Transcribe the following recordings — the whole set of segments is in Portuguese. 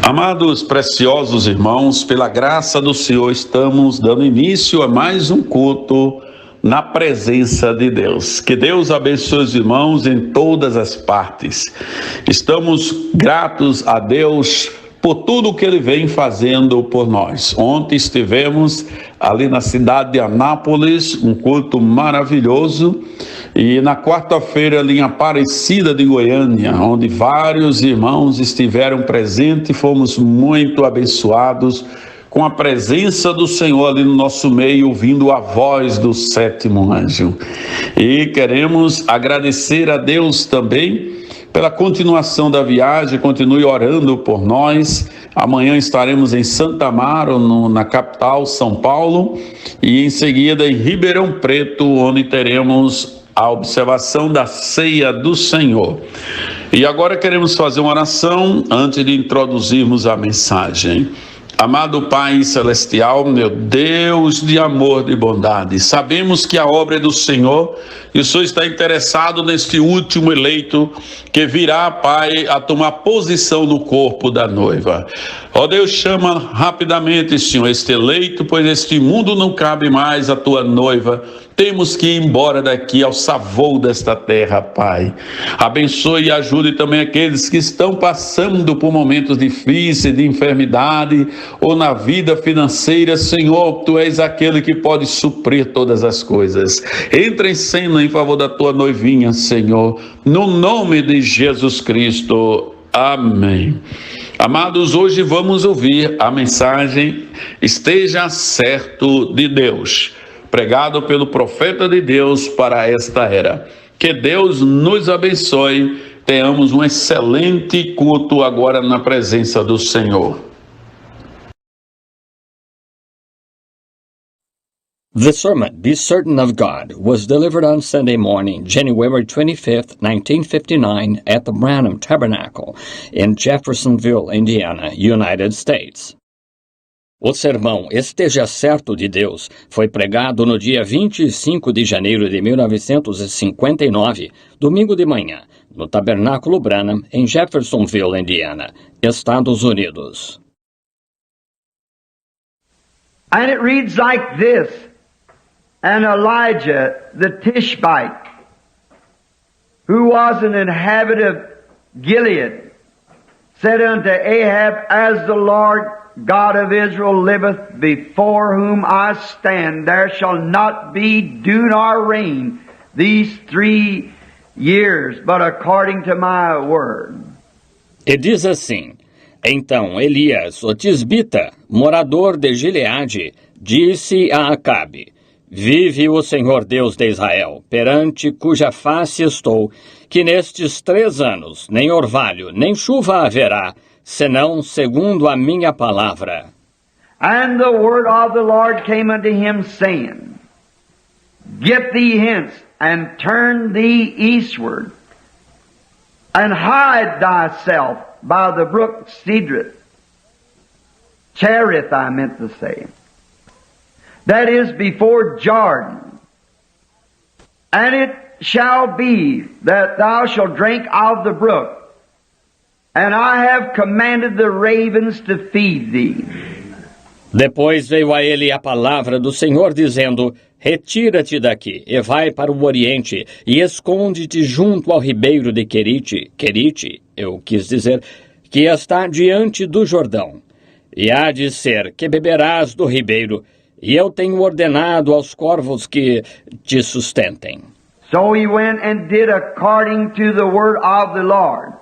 Amados, preciosos irmãos, pela graça do Senhor, estamos dando início a mais um culto na presença de Deus. Que Deus abençoe os irmãos em todas as partes. Estamos gratos a Deus por tudo que Ele vem fazendo por nós. Ontem estivemos ali na cidade de Anápolis, um culto maravilhoso, e na quarta-feira ali em Aparecida de Goiânia, onde vários irmãos estiveram presentes, fomos muito abençoados com a presença do Senhor ali no nosso meio, ouvindo a voz do sétimo anjo. E queremos agradecer a Deus também pela continuação da viagem. Continue orando por nós. Amanhã estaremos em Santa Amaro, na capital, São Paulo, e em seguida em Ribeirão Preto, onde teremos a observação da ceia do Senhor. E agora queremos fazer uma oração antes de introduzirmos a mensagem. Amado Pai Celestial, meu Deus de amor e bondade, sabemos que a obra é do Senhor e o Senhor está interessado neste último eleito que virá, Pai, a tomar posição no corpo da noiva. Ó Deus, chama rapidamente, Senhor, este eleito, pois este mundo não cabe mais a tua noiva. Temos que ir embora daqui ao sabor desta terra, Pai. Abençoe e ajude também aqueles que estão passando por momentos difíceis de enfermidade ou na vida financeira. Senhor, Tu és aquele que pode suprir todas as coisas. Entra em cena em favor da Tua noivinha, Senhor, no nome de Jesus Cristo. Amém. Amados, hoje vamos ouvir a mensagem Esteja Certo de Deus, pregado pelo profeta de Deus para esta era. Que Deus nos abençoe, tenhamos um excelente culto agora na presença do Senhor. The sermon, Be Certain of God, was delivered on Sunday morning, January 25th, 1959, at the Branham Tabernacle in Jeffersonville, Indiana, United States. O sermão Esteja Certo de Deus foi pregado no dia 25 de janeiro de 1959, domingo de manhã, no Tabernáculo Branham, em Jeffersonville, Indiana, Estados Unidos. And it reads like this: And Elijah the Tishbite, who was an inhabitant of Gilead, said unto Ahab, As the Lord God of Israel liveth, before whom I stand, there shall not be dew nor rain these 3 years, but according to my word. E diz assim: Então Elias, o tisbita, morador de Gileade, disse a Acabe: Vive o Senhor Deus de Israel, perante cuja face estou, que nestes 3 anos nem orvalho, nem chuva haverá, senão segundo a minha palavra. And the word of the Lord came unto him, saying, Get thee hence, and turn thee eastward, and hide thyself by the brook Cherith, I meant to say. That is before Jordan. And it shall be that thou shalt drink of the brook, and I have commanded the ravens to feed thee. Depois veio a ele a palavra do Senhor, dizendo: Retira-te daqui, e vai para o oriente, e esconde-te junto ao ribeiro de Querite, eu quis dizer, que está diante do Jordão. E há de ser que beberás do ribeiro, e eu tenho ordenado aos corvos que te sustentem. So he went and did according to the word of the Lord.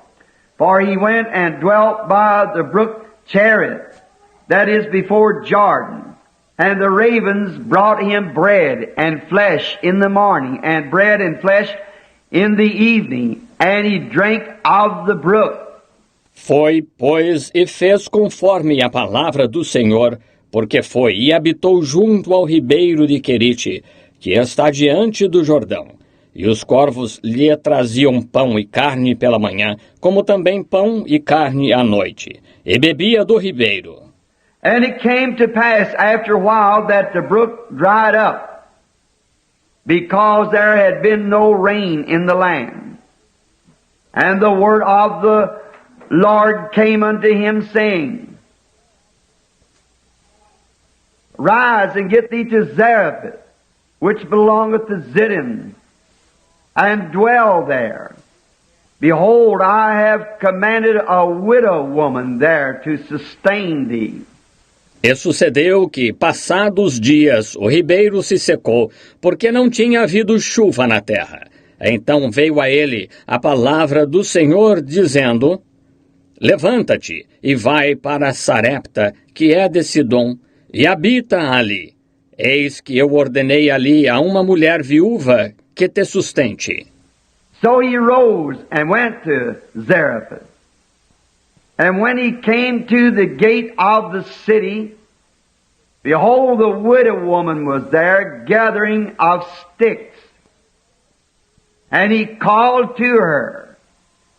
For he went and dwelt by the brook Cherith, that is before Jordan. And the ravens brought him bread and flesh in the morning, and bread and flesh in the evening, and he drank of the brook. Foi, pois, e fez conforme a palavra do Senhor, porque foi e habitou junto ao ribeiro de Querite, que está diante do Jordão. E os corvos lhe traziam pão e carne pela manhã, como também pão e carne à noite, e bebia do ribeiro. And it came to pass after a while that the brook dried up, because there had been no rain in the land. And the word of the Lord came unto him, saying, Rise and get thee to Zarephath, which belongeth to Zidon, and dwell there. Behold, I have commanded a widow woman there to sustain thee. E sucedeu que, passados dias, o ribeiro se secou, porque não tinha havido chuva na terra. Então veio a ele a palavra do Senhor, dizendo, Levanta-te e vai para Sarepta, que é de Sidom, e habita ali. Eis que eu ordenei ali a uma mulher viúva que te sustente. So he rose and went to Zarephath. And when he came to the gate of the city, behold, the widow woman was there gathering of sticks. And he called to her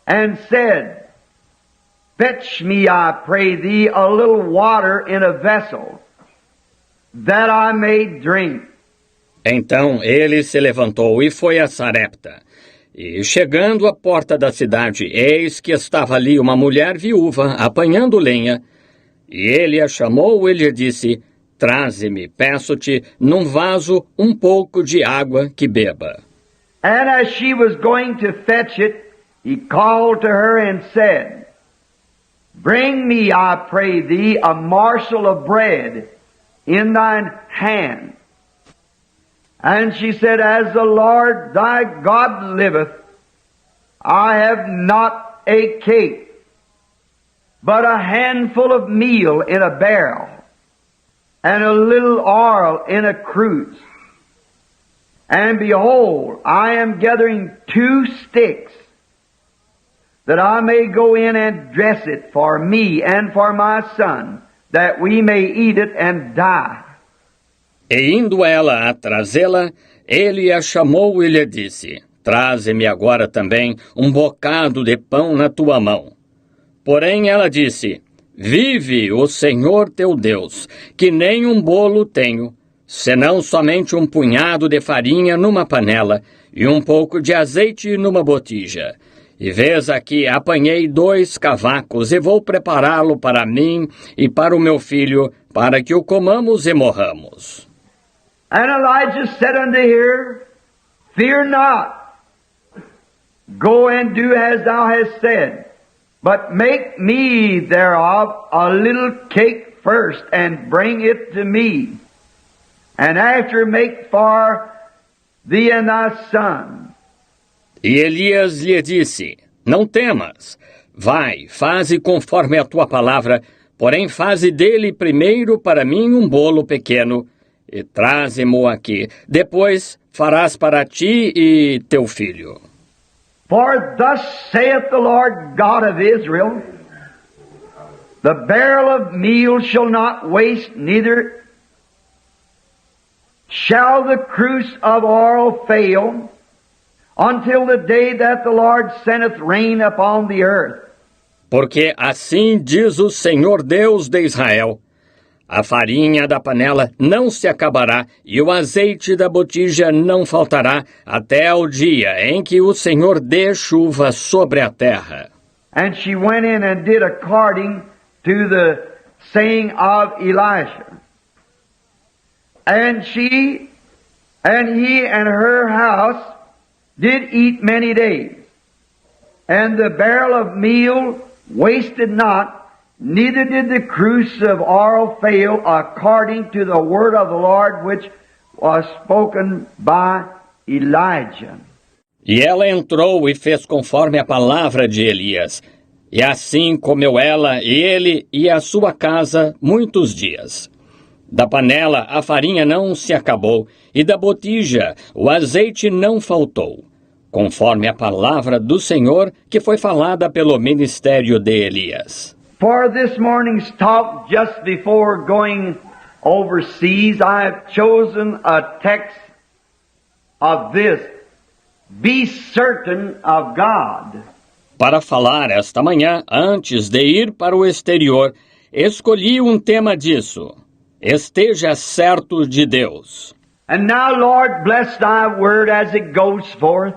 and said, Fetch me, I pray thee, a little water in a vessel, that I may drink. Então ele se levantou e foi a Sarepta. E chegando à porta da cidade, eis que estava ali uma mulher viúva apanhando lenha. E ele a chamou e lhe disse, Traze-me, peço-te, num vaso um pouco de água que beba. And as she was going to fetch it, he called to her and said, Bring me, I pray thee, a morsel of bread in thine hand. And she said, As the Lord thy God liveth, I have not a cake, but a handful of meal in a barrel, and a little oil in a cruse. And behold, I am gathering 2 sticks, that I may go in and dress it for me and for my son, that we may eat it and die. E indo ela a trazê-la, ele a chamou e lhe disse, Traze-me agora também um bocado de pão na tua mão. Porém ela disse, Vive o Senhor teu Deus, que nem um bolo tenho, senão somente um punhado de farinha numa panela e um pouco de azeite numa botija. E vês aqui, apanhei 2 cavacos e vou prepará-lo para mim e para o meu filho, para que o comamos e morramos. And Elijah said unto her, Fear not, go and do as thou hast said, but make me thereof a little cake first, and bring it to me, and after make for thee and thy son. E Elias lhe disse, Não temas, vai, faze conforme a tua palavra, porém faze dele primeiro para mim um bolo pequeno, e traze-mo aqui. Depois farás para ti e teu filho. For thus saith the Lord God of Israel, The barrel of meal shall not waste, neither shall the cruse of oil fail, until the day that the Lord sendeth rain upon the earth. Porque assim diz o Senhor Deus de Israel, a farinha da panela não se acabará e o azeite da botija não faltará até o dia em que o Senhor dê chuva sobre a terra. And she went in and did according to the saying of Elisha. And she and he and her house did eat many days. And the barrel of meal wasted not, neither did the cruse of oil fail, according to the word of the Lord which was spoken by Elijah. E ela entrou e fez conforme a palavra de Elias. E assim comeu ela, ele e a sua casa muitos dias. Da panela a farinha não se acabou, e da botija o azeite não faltou, conforme a palavra do Senhor que foi falada pelo ministério de Elias. For this morning's talk, just before going overseas, I have chosen a text of this, Be certain of God. Para falar esta manhã, antes de ir para o exterior, escolhi um tema disso. Esteja certo de Deus. And now, Lord, bless thy word as it goes forth.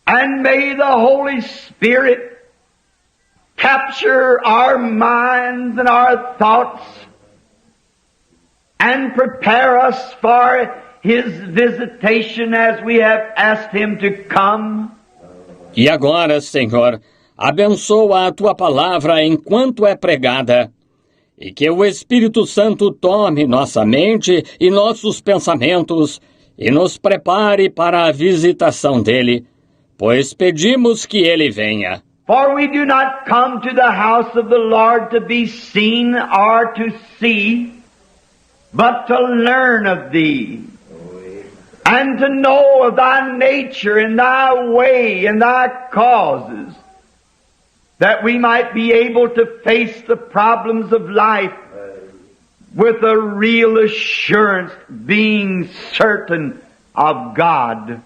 And may the Holy Spirit capture our minds and our thoughts and prepare us for His visitation as we have asked Him to come. E agora, Senhor, abençoa a Tua palavra enquanto é pregada, e que o Espírito Santo tome nossa mente e nossos pensamentos e nos prepare para a visitação dele, pois pedimos que ele venha. For we do not come to the house of the Lord to be seen or to see, but to learn of Thee, and to know of Thy nature and Thy way and Thy causes, that we might be able to face the problems of life with a real assurance, being certain of God.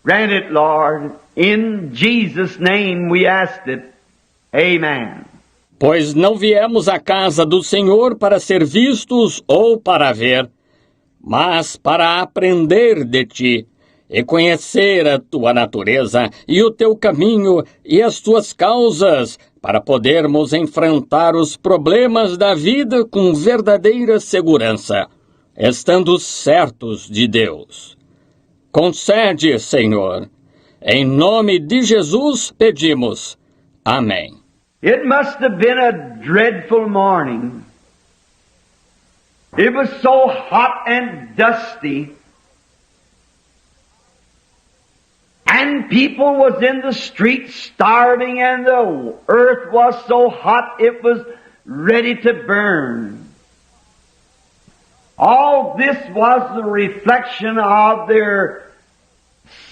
Grant it, Lord. In Jesus' name we asked it. Amen. Pois não viemos à casa do Senhor para ser vistos ou para ver, mas para aprender de Ti e conhecer a Tua natureza e o Teu caminho e as Tuas causas, para podermos enfrentar os problemas da vida com verdadeira segurança, estando certos de Deus. Concede, Senhor. Em nome de Jesus pedimos. Amém. It must have been a dreadful morning. It was so hot and dusty. And people was in the streets starving, and the earth was so hot it was ready to burn. All this was the reflection of their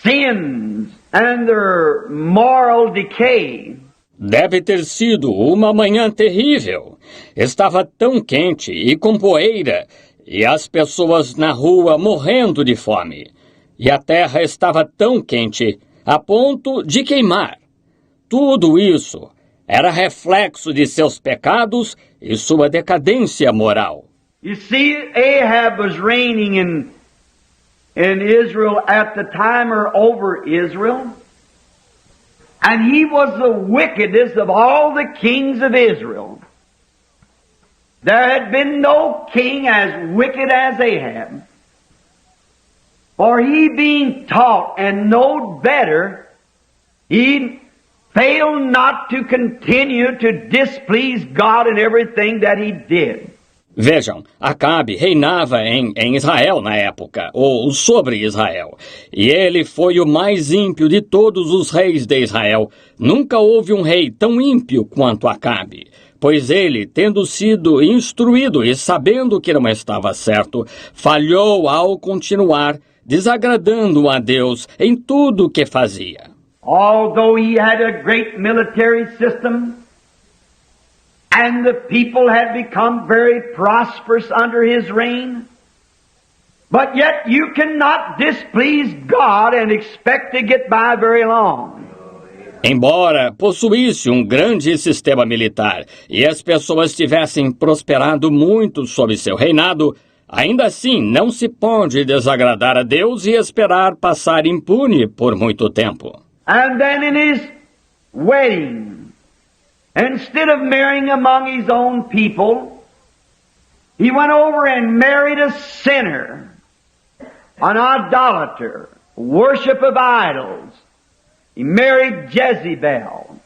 sins and their moral decay. Deve ter sido uma manhã terrível. Estava tão quente e com poeira, e as pessoas na rua morrendo de fome. E a terra estava tão quente, a ponto de queimar. Tudo isso era reflexo de seus pecados e sua decadência moral. You see, Ahab was reigning in Israel at the time, or over Israel. And he was the wickedest of all the kings of Israel. There had been no king as wicked as Ahab. For he being taught and knowed better, he failed not to continue to displease God in everything that he did. Vejam, Acabe reinava em Israel na época, ou sobre Israel, e ele foi o mais ímpio de todos os reis de Israel. Nunca houve um rei tão ímpio quanto Acabe, pois ele, tendo sido instruído e sabendo que não estava certo, falhou ao continuar, desagradando a Deus em tudo o que fazia. Although he had a great military system, and the people had become very prosperous under his reign, but yet you cannot displease God and expect to get by very long. Embora possuísse um grande sistema militar e as pessoas tivessem prosperado muito sob seu reinado, ainda assim não se pode desagradar a Deus e esperar passar impune por muito tempo. And then in his wedding, instead of marrying among his own people, he went over and married a sinner, an idolater, worship of idols. He married Jezebel,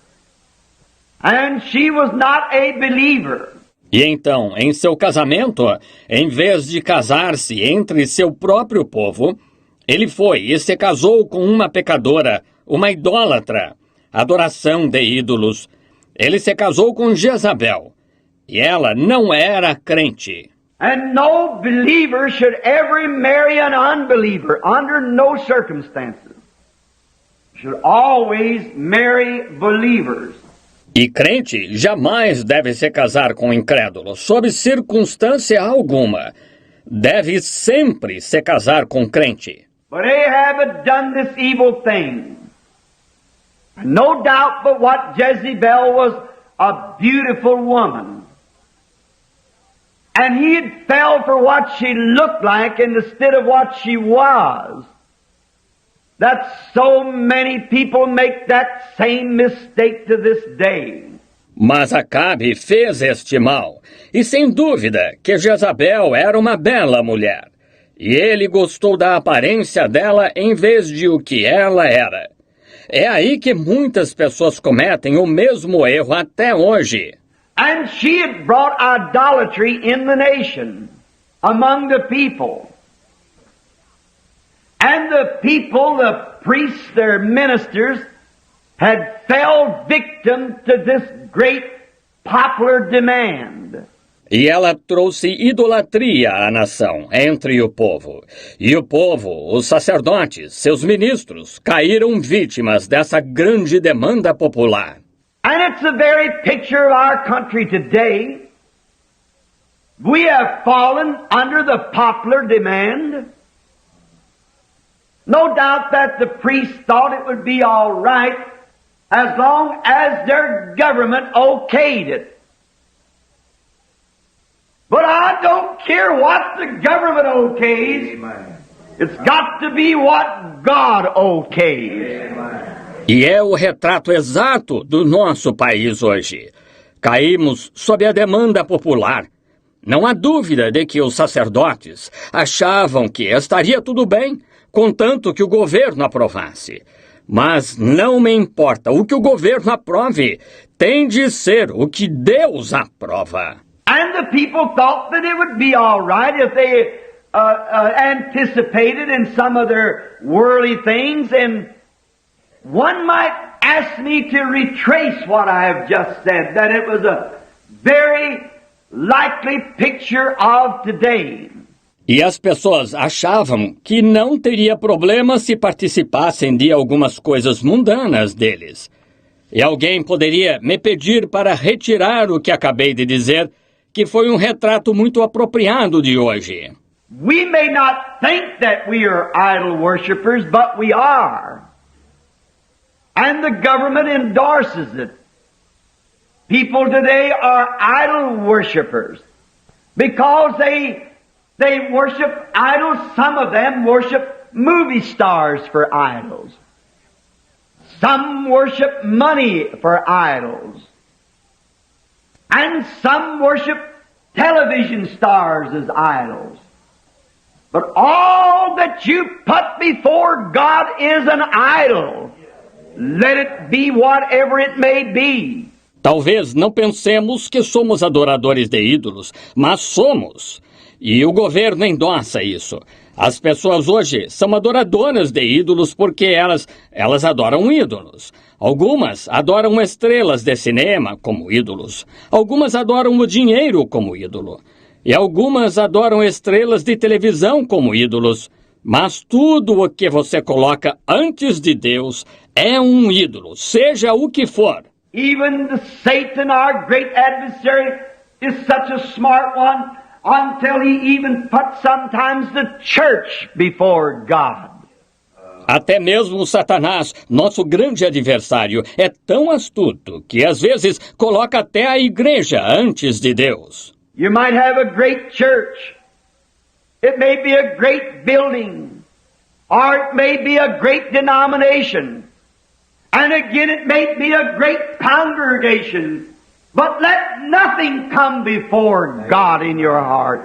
and she was not a believer. E então, em seu casamento, em vez de casar-se entre seu próprio povo, ele foi e se casou com uma pecadora, uma idólatra, adoração de ídolos. Ele se casou com Jezabel, e ela não era crente. And no believer should ever marry an unbeliever under no circumstances. Should always marry believers. E crente jamais deve se casar com incrédulo, sob circunstância alguma. Deve sempre se casar com crente. But Ahab had done this evil thing. No doubt but what Jezebel was a beautiful woman. And he had fell for what she looked like instead of what she was. that so many people make that same mistake to this day. Mas Acabe fez este mal, e sem dúvida que Jezabel era uma bela mulher, e ele gostou da aparência dela em vez de o que ela era. É aí que muitas pessoas cometem o mesmo erro até hoje. And she had brought idolatry in the nation, among the people. And the people, the priests, their ministers, had fell victim to this great popular demand. E ela trouxe idolatria à nação, entre o povo. E o povo, os sacerdotes, seus ministros, caíram vítimas dessa grande demanda popular. And it's the very picture of our country today. We have fallen under the popular demand. No doubt that the priests thought it would be all right as long as their government okayed it. But I don't care what the government okays. Amen. It's got to be what God okays. Amen. E é o retrato exato do nosso país hoje. Caímos sob a demanda popular. Não há dúvida de que os sacerdotes achavam que estaria tudo bem, contanto que o governo aprovasse. Mas não me importa o que o governo aprove, tem de ser o que Deus aprova. And the people thought that it would be all right if they anticipated in some of their worldly things. And one might ask me to retrace what I have just said, that it was a very likely picture of today. E as pessoas achavam que não teria problema se participassem de algumas coisas mundanas deles. E alguém poderia me pedir para retirar o que acabei de dizer, que foi retrato muito apropriado de hoje. We may not think that we are idol worshippers, but we are. And the government endorses it. People today are idol worshippers because they worship idols. Some of them worship movie stars for idols. Some worship money for idols. And some worship television stars as idols. But all that you put before God is an idol. Let it be whatever it may be. Talvez não pensemos que somos adoradores de ídolos, mas somos. E o governo endossa isso. As pessoas hoje são adoradoras de ídolos porque elas adoram ídolos. Algumas adoram estrelas de cinema como ídolos. Algumas adoram o dinheiro como ídolo. E algumas adoram estrelas de televisão como ídolos. Mas tudo o que você coloca antes de Deus é ídolo, seja o que for. Even Satan, our great adversary, is such a smart one until he even puts sometimes the church before God. Até mesmo Satanás, nosso grande adversário, é tão astuto que às vezes coloca até a igreja antes de Deus. You might have a great church. It may be a great building. Or it may be a great denomination. And again, it may be a great congregation. But let nothing come before God in your heart.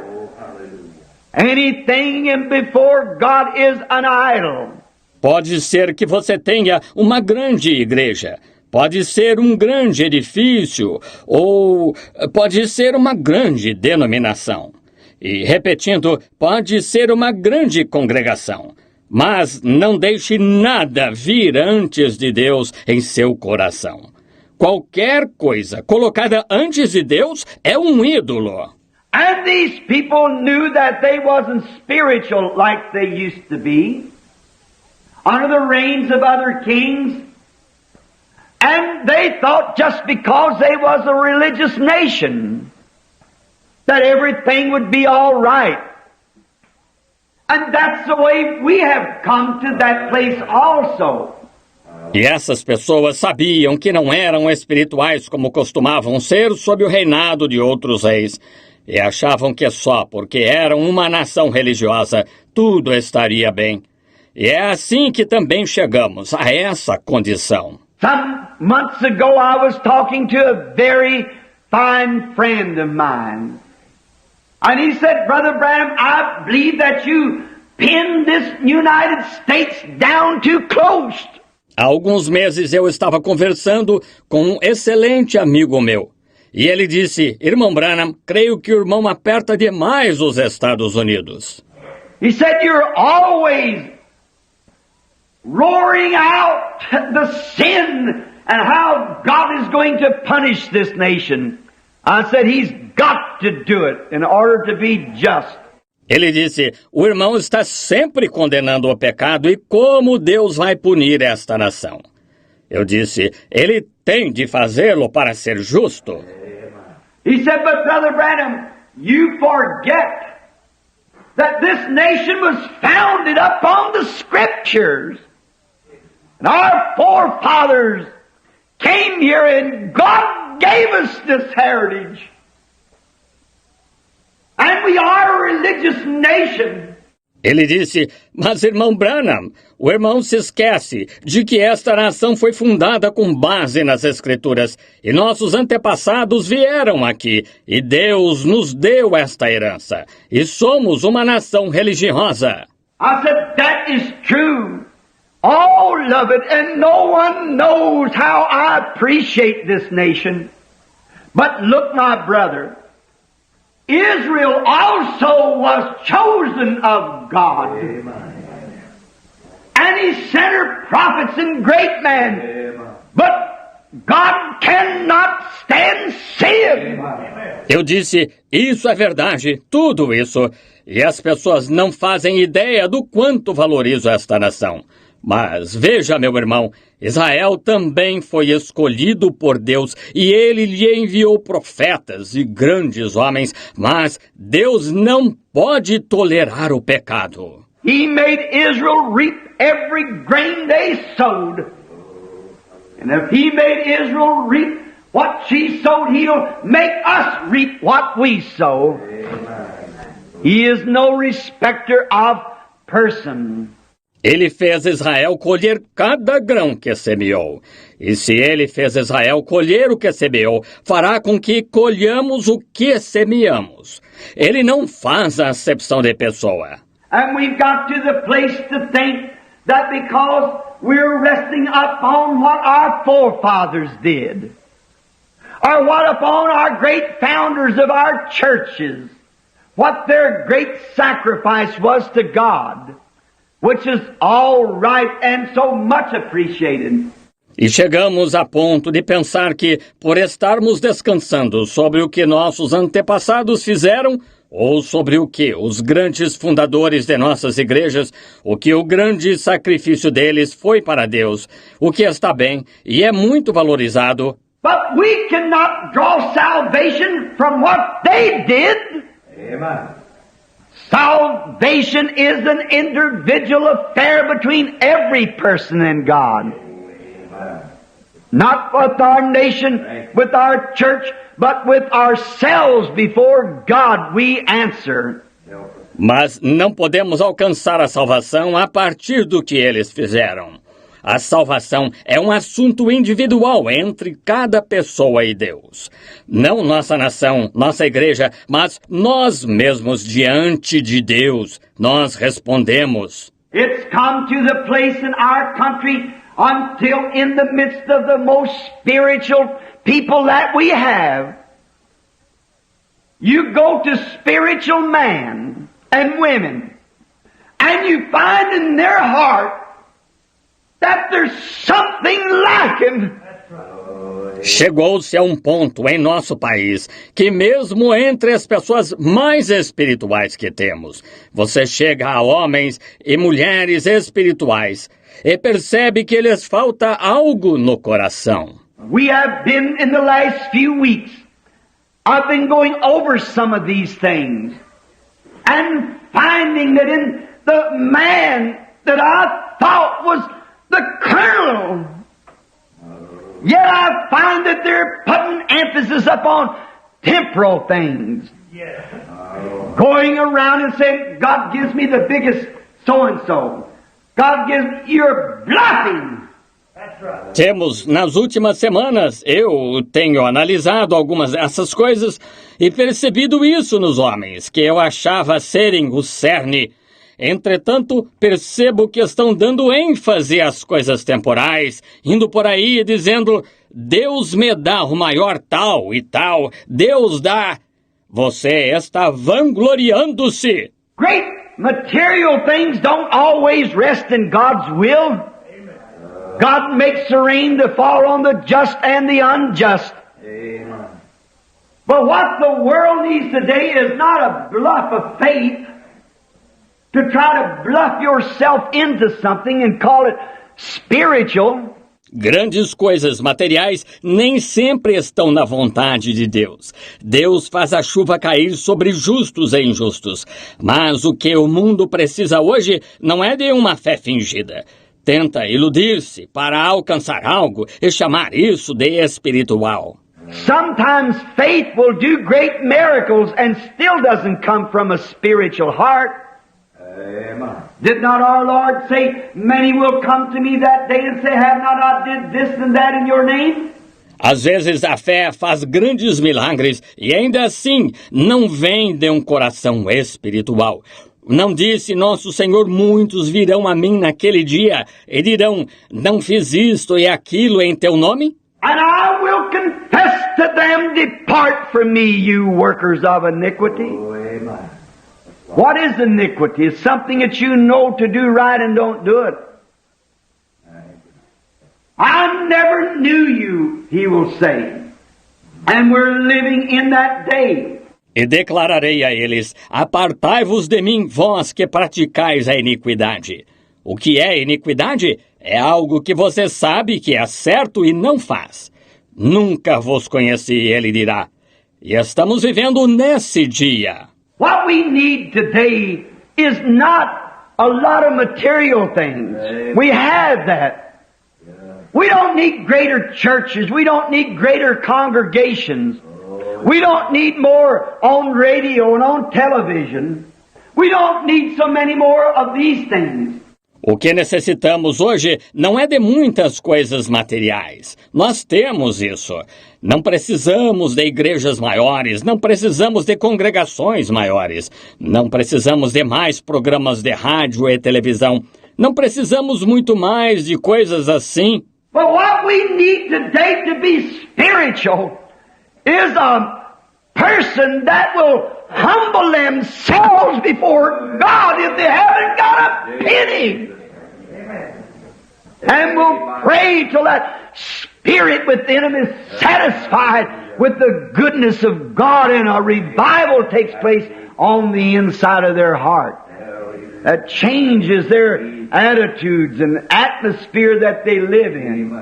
Anything before God is an idol. Pode ser que você tenha uma grande igreja, pode ser um grande edifício, ou pode ser uma grande denominação. E, repetindo, pode ser uma grande congregação. Mas não deixe nada vir antes de Deus em seu coração. Qualquer coisa colocada antes de Deus é ídolo. And these people knew that they wasn't spiritual like they used to be, under the reigns of other kings. And they thought just because they was a religious nation, that everything would be all right. And that's the way we have come to that place also. E essas pessoas sabiam que não eram espirituais como costumavam ser sob o reinado de outros reis. E achavam que só porque eram uma nação religiosa tudo estaria bem. E é assim que também chegamos a essa condição. Some months ago I was talking to a very fine friend of mine. And he said, Brother Branham, I believe that you pinned this United States down too close. Há alguns meses eu estava conversando com um excelente amigo meu. E ele disse, Irmão Branham, creio que o irmão aperta demais os Estados Unidos. He said, you're always roaring out the sin and how God is going to punish this nation. I said, he's got to do it in order to be just. Ele disse, o irmão está sempre condenando o pecado e como Deus vai punir esta nação. Eu disse, ele tem de fazê-lo para ser justo. He said, but Brother Branham, you forget that this nation was founded upon the Scriptures. And our forefathers came here and God gave us this heritage. And we are a religious nation. Ele disse, mas irmão Branham, o irmão se esquece de que esta nação foi fundada com base nas Escrituras e nossos antepassados vieram aqui e Deus nos deu esta herança e somos uma nação religiosa. I said, that is true. All of it, and no one knows how I appreciate this nation. But look, my brother, Israel also was chosen of God. Amen. And He sent her prophets and great men. Amen. But God cannot stand sin. Eu disse, isso é verdade, tudo isso. E as pessoas não fazem ideia do quanto valorizo esta nação. Mas veja, meu irmão, Israel também foi escolhido por Deus e ele lhe enviou profetas e grandes homens, mas Deus não pode tolerar o pecado. He made Israel reap every grain they sowed. And if He made Israel reap what she sowed, He'll make us reap what we sow. He is no respecter of person. Ele fez Israel colher cada grão que semeou. E se ele fez Israel colher o que semeou, fará com que colhamos o que semeamos. Ele não faz a acepção de pessoa. And we've got to the place to think that because we're resting upon what our forefathers did, or what upon our great founders of our churches, what their great sacrifice was to God, which is all right and so much appreciated. E chegamos a ponto de pensar que, por estarmos descansando sobre o que nossos antepassados fizeram, ou sobre o que os grandes fundadores de nossas igrejas, o que o grande sacrifício deles foi para Deus, o que está bem e é muito valorizado. But we cannot draw salvation from what they did. Amen. Salvation is an individual affair between every person and God. Not with our nation, with our church, but with ourselves before God we answer. Mas não podemos alcançar a salvação a partir do que eles fizeram. A salvação é um assunto individual entre cada pessoa e Deus. Não nossa nação, nossa igreja, mas nós mesmos diante de Deus. Nós respondemos. It's come to the place in our country until in the midst of the most spiritual people that we have, you go to spiritual men and women, and you find in their heart that there's something lacking. Chegou-se a um ponto em nosso país que mesmo entre as pessoas mais espirituais que temos, você chega a homens e mulheres espirituais e percebe que lhes falta algo no coração. We have been in the last few weeks, I've been going over some of these things and finding that in the man that I thought was the colonel, yet I find that they're putting emphasis upon temporal things. Going around and saying, God gives me the biggest so-and-so. God gives, you're bluffing. Temos, nas últimas semanas, eu tenho analisado algumas dessas coisas e percebido isso nos homens, que eu achava serem o cerne. Entretanto, percebo que estão dando ênfase às coisas temporais, indo por aí dizendo, Deus me dá o maior tal e tal, Deus dá. Você está vangloriando-se. Great material things don't always rest in God's will. God makes the rain to fall on the just and the unjust. Amen. But what the world needs today is not a bluff of faith to try to bluff yourself into something and call it spiritual. Grandes coisas materiais nem sempre estão na vontade de Deus. Deus faz a chuva cair sobre justos e injustos. Mas o que o mundo precisa hoje não é de uma fé fingida. Tenta iludir-se para alcançar algo e chamar isso de espiritual. Sometimes faith will do great miracles and still doesn't come from a spiritual heart. Amen. Did not our Lord say, many will come to me that day and say, have not I did this and that in your name? Às vezes a fé faz grandes milagres e ainda assim não vem de um coração espiritual. Não disse nosso Senhor, muitos virão a mim naquele dia e dirão, não fiz isto e aquilo em teu nome? And I will confess to them, depart from me, you workers of iniquity. Oh, amen. What is iniquity? It's something that you know to do right and don't do it. I never knew you, he will say. And we're living in that day. E declararei a eles, apartai-vos de mim, vós que praticais a iniquidade. O que é iniquidade? É algo que você sabe que é certo e não faz. Nunca vos conheci, ele dirá. E estamos vivendo nesse dia. What we need today is not a lot of material things. We have that. We don't need greater churches. We don't need greater congregations. We don't need more on radio and on television. We don't need so many more of these things. O que necessitamos hoje não é de muitas coisas materiais. Nós temos isso. Não precisamos de igrejas maiores, não precisamos de congregações maiores, não precisamos de mais programas de rádio e televisão, não precisamos muito mais de coisas assim. But what we need today to be spiritual is a person that will humble themselves before God if they haven't got a penny. And will pray till that spirit within them is satisfied with the goodness of God and a revival takes place on the inside of their heart. That changes their attitudes and atmosphere that they live in.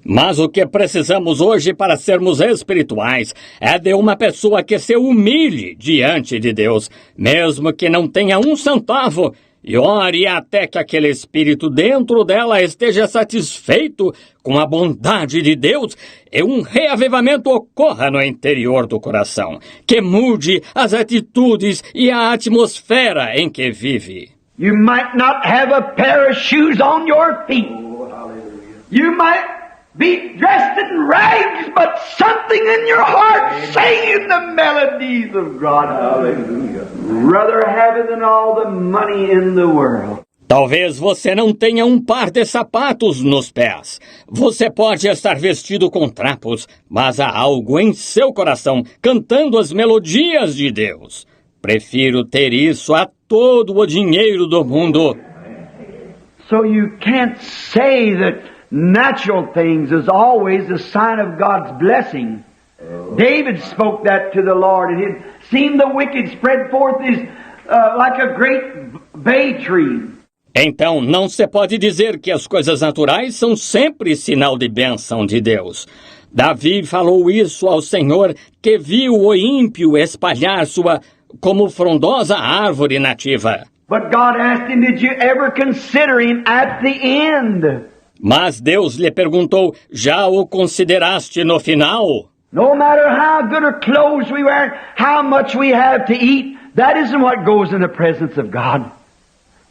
Mas o que precisamos hoje para sermos espirituais é de uma pessoa que se humilhe diante de Deus, mesmo que não tenha um centavo, e ore até que aquele espírito dentro dela esteja satisfeito com a bondade de Deus e um reavivamento ocorra no interior do coração, que mude as atitudes e a atmosfera em que vive. You might not have a pair of shoes on your feet. You might be dressed in rags, but something in your heart singing the melodies of God. Hallelujah. Rather have it than all the money in the world. Talvez você não tenha um par de sapatos nos pés. Você pode estar vestido com trapos, mas há algo em seu coração cantando as melodias de Deus. Prefiro ter isso a todo o dinheiro do mundo. So you can't say that natural things is always a sign of God's blessing. David spoke that to the Lord, and it seemed the wicked spread forth like a great bay tree. Então, não se pode dizer que as coisas naturais são sempre sinal de bênção de Deus. Davi falou isso ao Senhor, que viu o ímpio espalhar sua como frondosa árvore nativa. But God asked him, did you ever consider him at the end? Mas Deus lhe perguntou, já o consideraste no final? No matter how good or clothes we wear, how much we have to eat, that isn't what goes in the presence of God.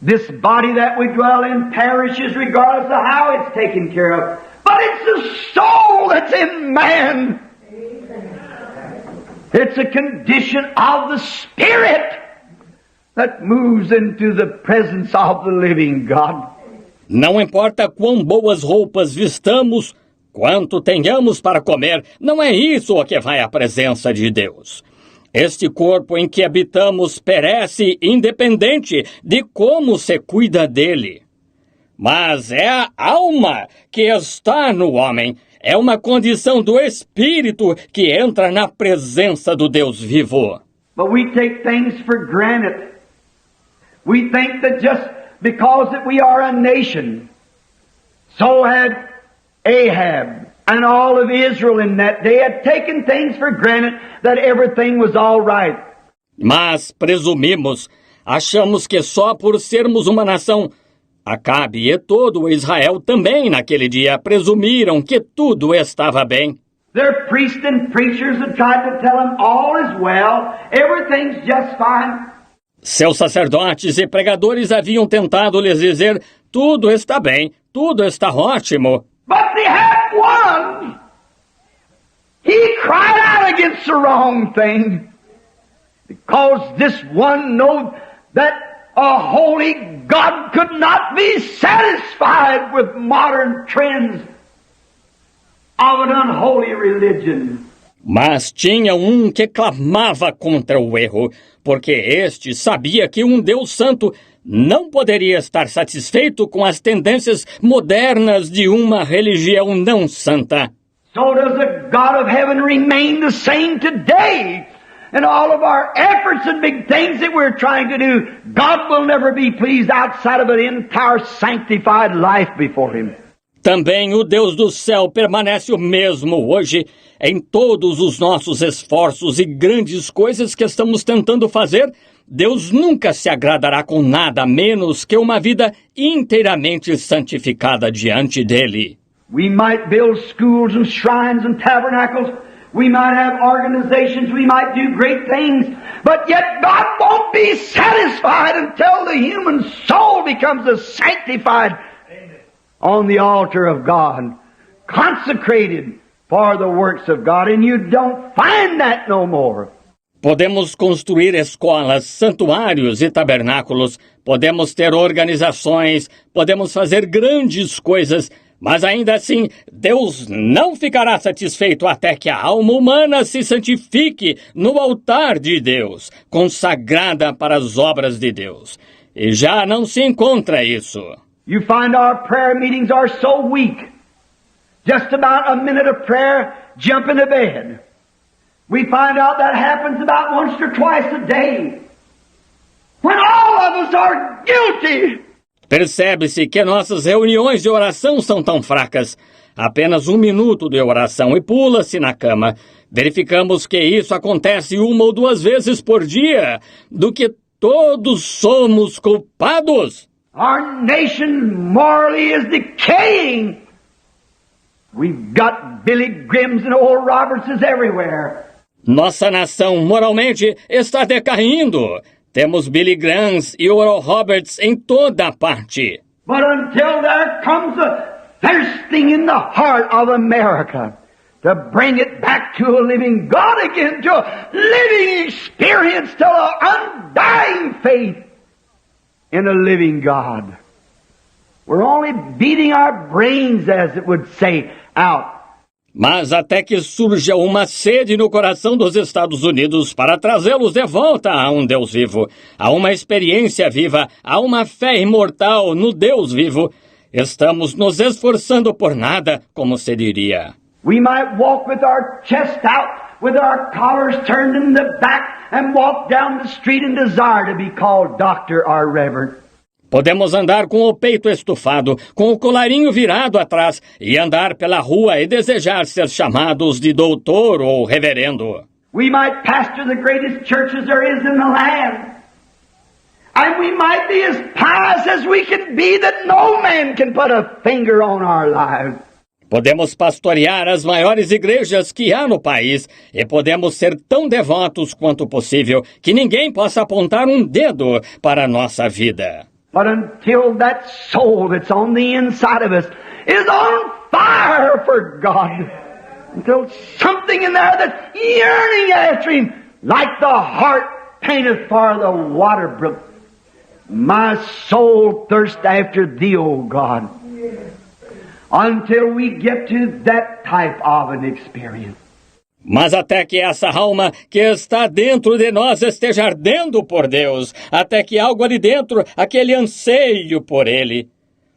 This body that we dwell in perishes regardless of how it's taken care of. But it's the soul that's in man. It's a condition of the Spirit that moves into the presence of the living God. Não importa quão boas roupas vistamos, quanto tenhamos para comer, não é isso o que vai à presença de Deus. Este corpo em que habitamos perece independente de como se cuida dele. Mas é a alma que está no homem, é uma condição do espírito que entra na presença do Deus vivo. But we take things for granted. We think that just because that we are a nation, so had Ahab and all of Israel in that day had taken things for granted that everything was all right. Mas presumimos, achamos que só por sermos uma nação, Acabe e todo Israel também naquele dia presumiram que tudo estava bem. Their priests and preachers had tried to tell them all is well, everything's just fine. Seus sacerdotes e pregadores haviam tentado lhes dizer, tudo está bem, tudo está ótimo. But they had one. He cried out against the wrong thing. Because this one knew that a holy God could not be satisfied with modern trends of an unholy religion. Mas tinha um que clamava contra o erro, porque este sabia que um Deus santo não poderia estar satisfeito com as tendências modernas de uma religião não santa. So does the God of heaven remain the same today? And all of our efforts and big things that we're trying to do, God will never be pleased outside of an entire sanctified life before Him. Também o Deus do céu permanece o mesmo hoje em todos os nossos esforços e grandes coisas que estamos tentando fazer. Deus nunca se agradará com nada menos que uma vida inteiramente santificada diante dele. We might build schools and shrines and tabernacles. We might have organizations. We might do great things. But yet God won't be satisfied until the human soul becomes a sanctified on the altar of God, consecrated for the works of God, and you don't find that no more. Podemos construir escolas, santuários e tabernáculos, podemos ter organizações, podemos fazer grandes coisas, mas ainda assim, Deus não ficará satisfeito até que a alma humana se santifique no altar de Deus, consagrada para as obras de Deus. E já não se encontra isso. You find our prayer meetings are so weak. Just about a minute of prayer, jump into bed. We find out that happens about once or twice a day. When all of us are guilty. Percebe-se que nossas reuniões de oração são tão fracas. Apenas 1 minuto de oração e pula-se na cama. Verificamos que isso acontece 1 ou 2 vezes por dia, do que todos somos culpados. Our nation morally is decaying. We've got Billy Grahams and Oral Robertses everywhere. Nossa nação moralmente está decaindo. Temos Billy Grahams e Oral Roberts em toda parte. But until there comes a thirsting in the heart of America to bring it back to a living God again, to a living experience, to an undying faith in a living God. We're only beating our brains, as it would say, out. Mas até que surja uma sede no coração dos Estados Unidos para trazê-los de volta a um Deus vivo, a uma experiência viva, a uma fé imortal no Deus vivo, estamos nos esforçando por nada, como se diria. We might walk with our chest out, with our collars turned in the back, and walk down the street and desire to be called doctor or reverend. Podemos andar com o peito estufado, com o colarinho virado atrás, e andar pela rua e desejar ser chamados de doutor ou reverendo. We might pastor the greatest churches there is in the land. And we might be as pious as we can be that no man can put a finger on our lives. Podemos pastorear as maiores igrejas que há no país e podemos ser tão devotos quanto possível que ninguém possa apontar um dedo para a nossa vida. But until that soul that's on the inside of us is on fire for God, until something in there that's yearning after Him, like the heart painteth for the water brook, my soul thirsts after Thee, O God. Until we get to that type of an experience. Mas até que essa alma que está dentro de nós esteja ardendo por Deus, até que algo ali dentro, aquele anseio por Ele.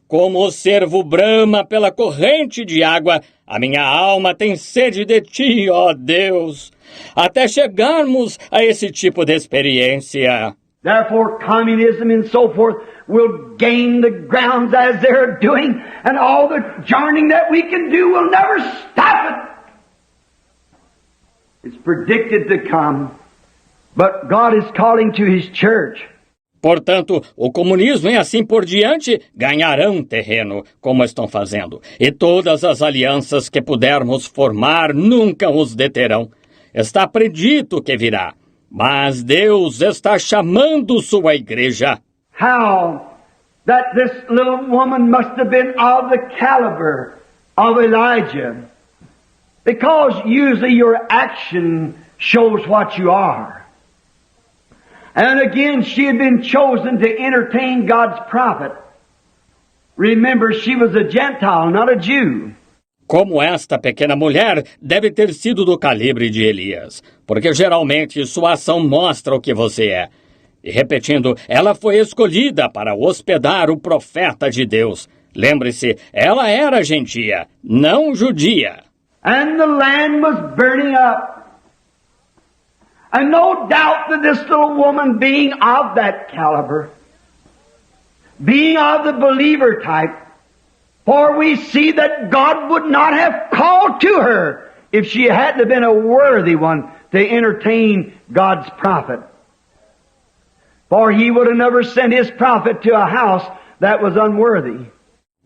Como o cervo brama pela corrente de água, a minha alma tem sede de Ti, ó Deus. Até chegarmos a esse tipo de experiência. Therefore, communism and so forth will gain the grounds as they're doing, and all the journeying that we can do will never stop it. It's predicted to come, but God is calling to His church. Portanto, o comunismo e assim por diante ganharão terreno, como estão fazendo, e todas as alianças que pudermos formar nunca os deterão. Está predito que virá, mas Deus está chamando sua igreja. How that this little woman must have been of the caliber of Elijah. Because usually your action shows what you are. And again, she had been chosen to entertain God's prophet. Remember, she was a Gentile, not a Jew. Como esta pequena mulher deve ter sido do calibre de Elias, porque geralmente sua ação mostra o que você é. E repetindo, ela foi escolhida para hospedar o profeta de Deus. Lembre-se, ela era gentia, não judia. And the land was burning up. And no doubt that this little woman, being of that caliber, being of the believer type, for we see that God would not have called to her if she hadn't been a worthy one to entertain God's prophet. For He would have never sent His prophet to a house that was unworthy.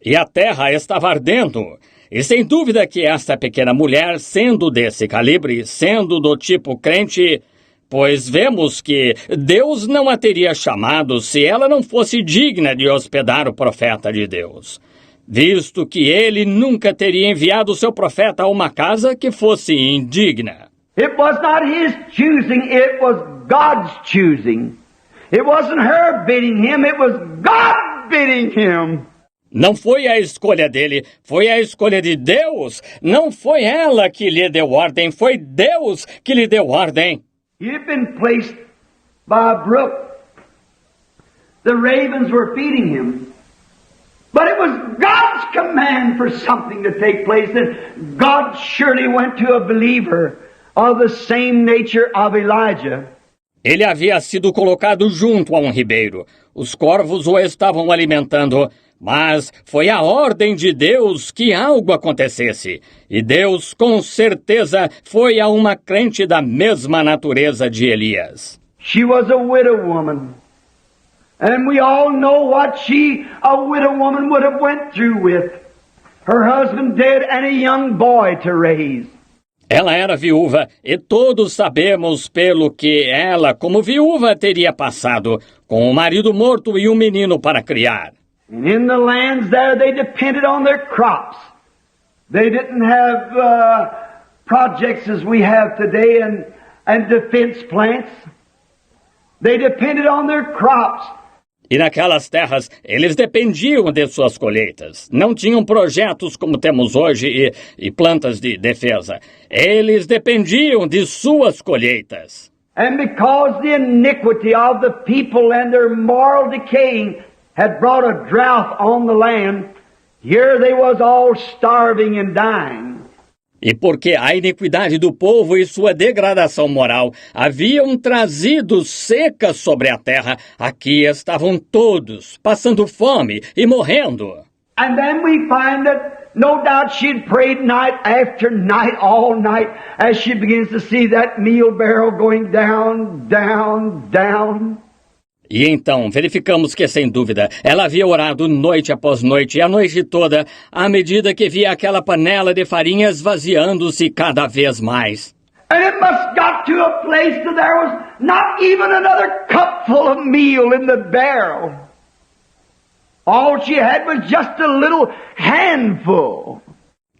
E a terra estava ardendo. E sem dúvida que esta pequena mulher, sendo desse calibre, sendo do tipo crente, pois vemos que Deus não a teria chamado se ela não fosse digna de hospedar o profeta de Deus, visto que Ele nunca teria enviado o seu profeta a uma casa que fosse indigna. It was not His choosing, it was God's choosing. It wasn't her bidding Him, it was God bidding Him. Não foi a escolha dele, foi a escolha de Deus. Não foi ela que lhe deu ordem, foi Deus que lhe deu ordem. He had been placed by a brook. The ravens were feeding him. But it was God's command for something to take place, and God surely went to a believer of the same nature of Elijah. Ele havia sido colocado junto a um ribeiro. Os corvos o estavam alimentando. Mas foi a ordem de Deus que algo acontecesse. E Deus, com certeza, foi a uma crente da mesma natureza de Elias. She was a widow woman. And we all know what a widow woman, would have went through with. Her husband dead and a young boy to raise. Ela era viúva e todos sabemos pelo que ela, como viúva, teria passado, com o marido morto e um menino para criar. And in the lands there, they depended on their crops. They didn't have projects as we have today and defense plants. They depended on their crops. E naquelas terras, eles dependiam de suas colheitas. Não tinham projetos como temos hoje e plantas de defesa. Eles dependiam de suas colheitas. And because the iniquity of the people and their moral decaying had brought a drought on the land, here they was all starving and dying. E porque a iniquidade do povo e sua degradação moral haviam trazido seca sobre a terra, aqui estavam todos passando fome e morrendo. And then we find that no doubt she'd prayed night after night, all night, as she begins to see that meal barrel going down, down, down. E então verificamos que, sem dúvida, ela havia orado noite após noite e a noite toda, à medida que via aquela panela de farinha esvaziando-se cada vez mais. And it must got to a place that there was not even another cupful of meal in the barrel. All she had was just a little handful.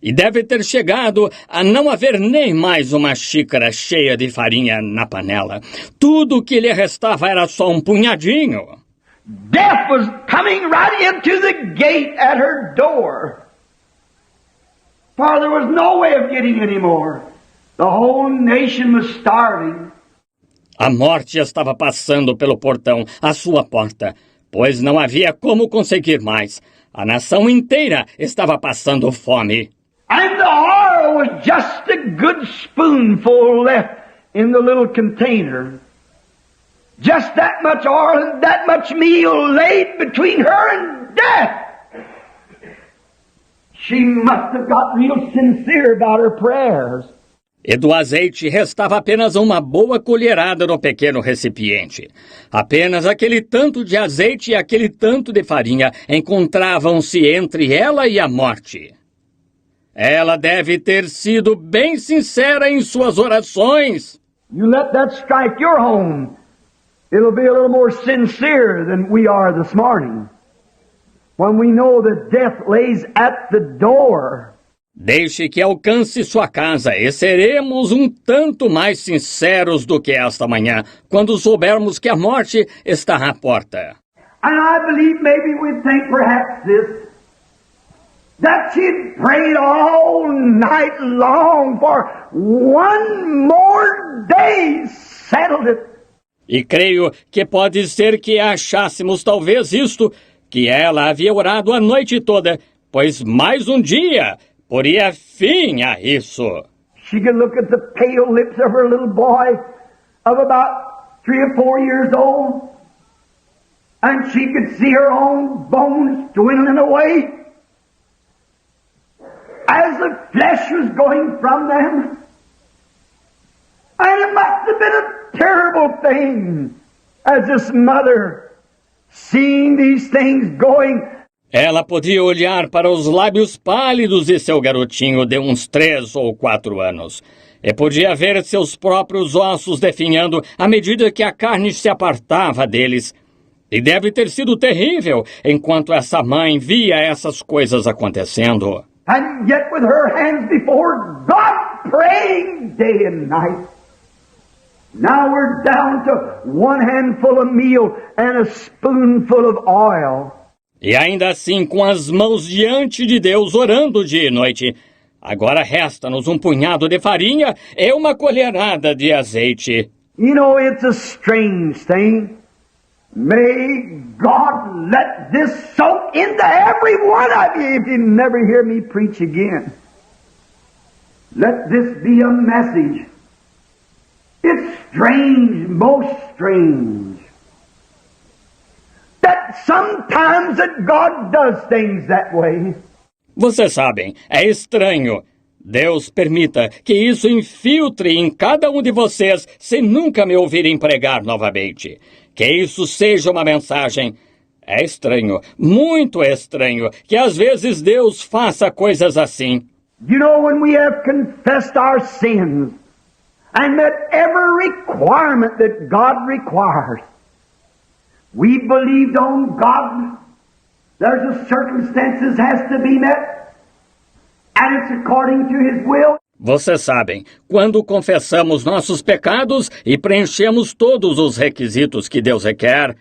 E deve ter chegado a não haver nem mais uma xícara cheia de farinha na panela. Tudo o que lhe restava era só um punhadinho. Death was coming right into the gate at her door. For there was no way of getting any more. The whole nation was starving. A morte estava passando pelo portão, à sua porta, pois não havia como conseguir mais. A nação inteira estava passando fome. And the oil was just a good spoonful left in the little container. Just that much oil and that much meal laid between her and death. She must have got real sincere about her prayers. E do azeite restava apenas uma boa colherada no pequeno recipiente. Apenas aquele tanto de azeite e aquele tanto de farinha encontravam-se entre ela e a morte. Ela deve ter sido bem sincera em suas orações. You let that strike your home. It'll be a little more sincere than we are this morning. When we know that death lays at the door. Deixe que alcance sua casa e seremos um tanto mais sinceros do que esta manhã, quando soubermos que a morte está à porta. And I believe maybe we'd think perhaps this, that she'd prayed all night long for one more day, settled it. E creio que pode ser que achássemos talvez isto, que ela havia orado a noite toda, pois mais um dia poria fim a isso. She could look at the pale lips of her little boy of about 3 or 4 years old, and she could see her own bones dwindling away as the flesh was going from them. And it must have been a terrible thing as this mother seeing these things going. Ela podia olhar para os lábios pálidos de seu garotinho de uns 3 ou 4 anos. E podia ver seus próprios ossos definhando à medida que a carne se apartava deles. E deve ter sido terrível enquanto essa mãe via essas coisas acontecendo. And yet with her hands before God, praying day and night. Now we're down to 1 handful of meal and a spoonful of oil. E ainda assim, com as mãos diante de Deus, orando dia e noite. Agora resta-nos um punhado de farinha e uma colherada de azeite. You know, it's a strange thing. May God let this soak into every one of you if you never hear me preach again. Let this be a message. It's strange, most strange, that sometimes that God does things that way. Vocês sabem, é estranho. Deus permita que isso infiltre em cada um de vocês se nunca me ouvirem pregar novamente. Que isso seja uma mensagem. É estranho, muito estranho, que às vezes Deus faça coisas assim. You know, when we have confessed our sins and met every requirement that God requires, we believed on God. There's a circumstances has to be met, and it's according to His will. Vocês sabem, quando confessamos nossos pecados e preenchemos todos os requisitos que Deus requer,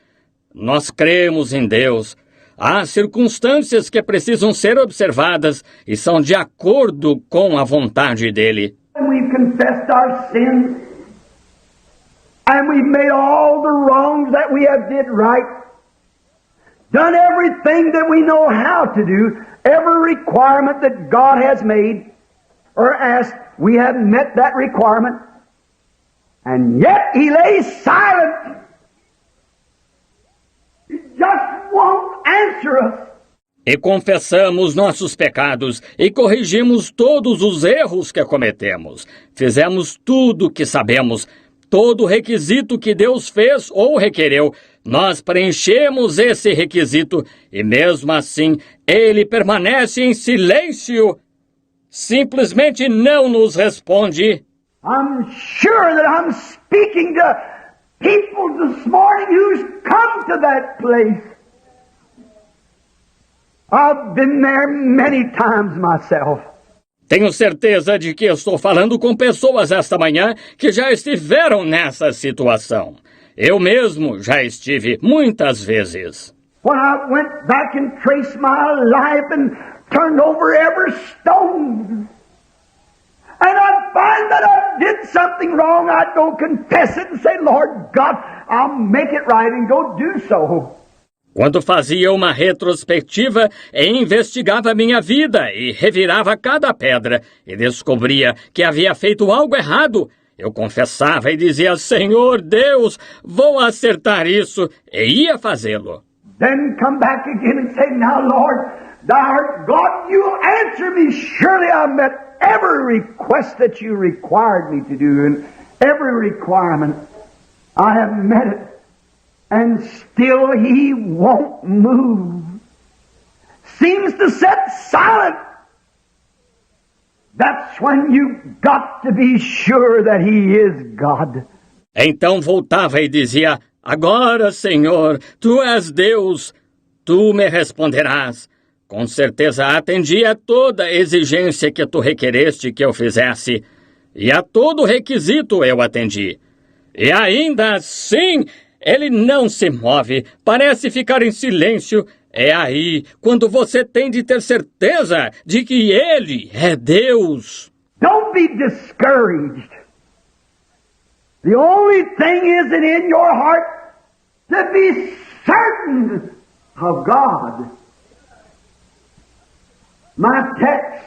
nós cremos em Deus. Há circunstâncias que precisam ser observadas e são de acordo com a vontade dele. We've confessed our sins, and we've made all the wrongs that we have did right, done everything that we know how to do, every requirement that God has made or asked, we have met that requirement, and yet He lays silent. He just won't answer us. E confessamos nossos pecados e corrigimos todos os erros que cometemos. Fizemos tudo o que sabemos, todo requisito que Deus fez ou requereu. Nós preenchemos esse requisito e mesmo assim Ele permanece em silêncio. Simplesmente não nos responde. I'm sure that I'm speaking to people this morning who's come to that place. I've been there many times myself. Tenho certeza de que estou falando com pessoas esta manhã que já estiveram nessa situação. Eu mesmo já estive muitas vezes. When I went back and traced my life and turned over every stone, and I'd find that I did something wrong, I'd go confess it and say, Lord God, I'll make it right, and go do so. Quando fazia uma retrospectiva e investigava minha vida e revirava cada pedra e descobria que havia feito algo errado, eu confessava e dizia, Senhor Deus, vou acertar isso, e ia fazê-lo. Then come back again and say, now Lord, thou art God, you'll answer me. Surely I met every request that you required me to do, and every requirement I have met it. And still he won't move. Seems to sit silent. That's when you've got to be sure that he is God. Então voltava e dizia, agora, Senhor, tu és Deus, tu me responderás. Com certeza atendi a toda exigência que tu requereste que eu fizesse, e a todo requisito eu atendi. E ainda assim, ele não se move, parece ficar em silêncio. É aí quando você tem de ter certeza de que ele é Deus. Don't be discouraged. The only thing is that in your heart to be certain of God. My text,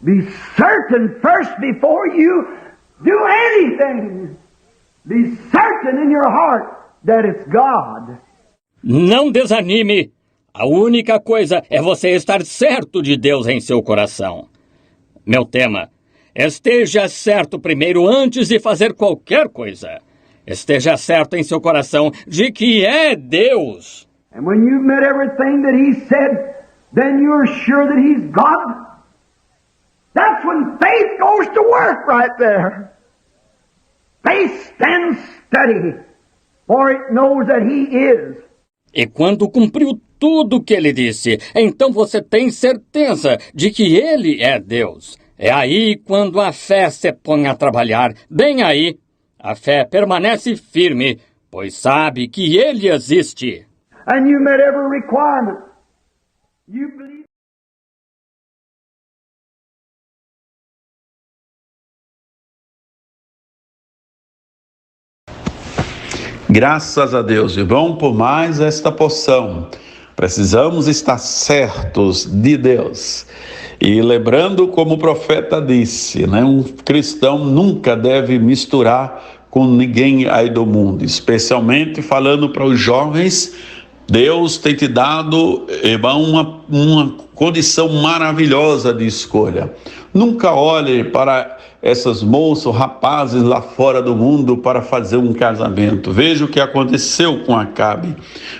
be certain first before you do anything. Be certain in your heart that it's God. Não desanime. A única coisa é você estar certo de Deus em seu coração. Meu tema, esteja certo primeiro antes de fazer qualquer coisa. Esteja certo em seu coração de que é Deus. And when you've met everything that He said, then you're sure that He's God. That's when faith goes to work right there. Faith stands steady, for it knows that He is. E quando cumpriu tudo o que ele disse, então você tem certeza de que ele é Deus. É aí quando a fé se põe a trabalhar, bem aí. A fé permanece firme, pois sabe que ele existe. And you met every requirement. You believe. Graças a Deus, irmão, por mais esta porção. Precisamos estar certos de Deus. E lembrando, como o profeta disse, né, um cristão nunca deve misturar com ninguém aí do mundo, especialmente falando para os jovens. Deus tem te dado, irmão, uma condição maravilhosa de escolha. Nunca olhe para essas moças, rapazes lá fora do mundo para fazer um casamento. Veja o que aconteceu com Acabe.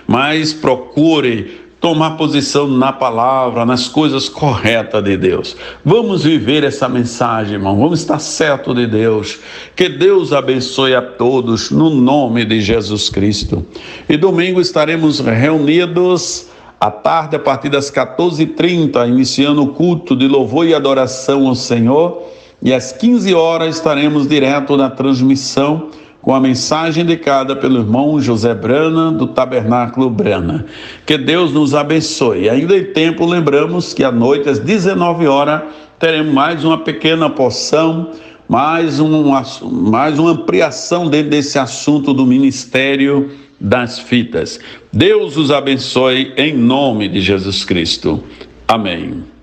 Mas procure tomar posição na palavra, nas coisas corretas de Deus. Vamos viver essa mensagem, irmão. Vamos estar certo de Deus. Que Deus abençoe a todos no nome de Jesus Cristo. E domingo estaremos reunidos à tarde, a partir das 14h30, iniciando o culto de louvor e adoração ao Senhor. E às 15 horas estaremos direto na transmissão com a mensagem indicada pelo irmão José Brana, do Tabernáculo Brana. Que Deus nos abençoe. Ainda em tempo, lembramos que à noite, às 19 horas, teremos mais uma pequena porção, mais uma ampliação dentro desse assunto do ministério das fitas. Deus os abençoe em nome de Jesus Cristo. Amém.